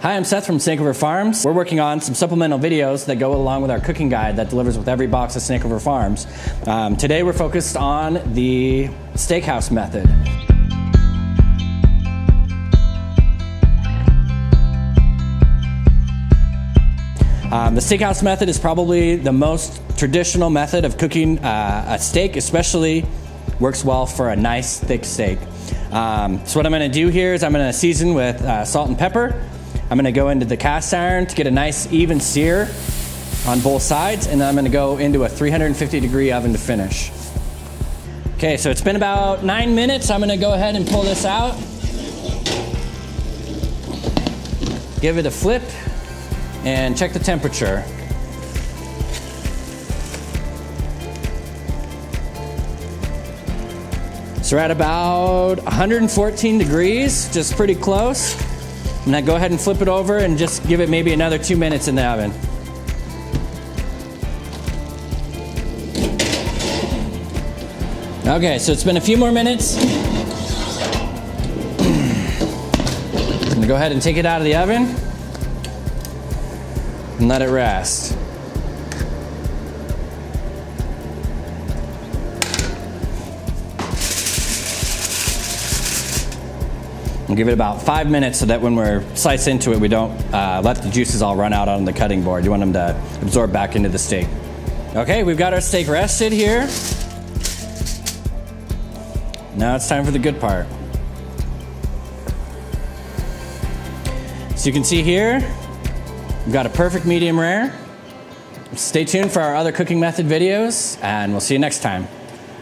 Hi, I'm Seth from Snakeover Farms. We're working on some supplemental videos that go along with our cooking guide that delivers with every box of Snakeover Farms. Today we're focused on the Steakhouse Method. The Steakhouse Method is probably the most traditional method of cooking a steak, especially works well for a nice thick steak. So what I'm going to do here is I'm going to season with salt and pepper. I'm going to go into the cast iron to get a nice even sear on both sides, and then I'm going to go into a 350 degree oven to finish. Okay, so it's been about 9 minutes. I'm going to go ahead and pull this out. Give it a flip and check the temperature. So we're at about 114 degrees, just pretty close. I'm gonna go ahead and flip it over and just give it maybe another 2 minutes in the oven. Okay, so it's been a few more minutes. I'm gonna go ahead and take it out of the oven and let it rest. We'll give it about 5 minutes so that when we're sliced into it, we don't let the juices all run out on the cutting board. You want them to absorb back into the steak. Okay, we've got our steak rested here. Now it's time for the good part. So you can see here, we've got a perfect medium rare. Stay tuned for our other cooking method videos, and we'll see you next time.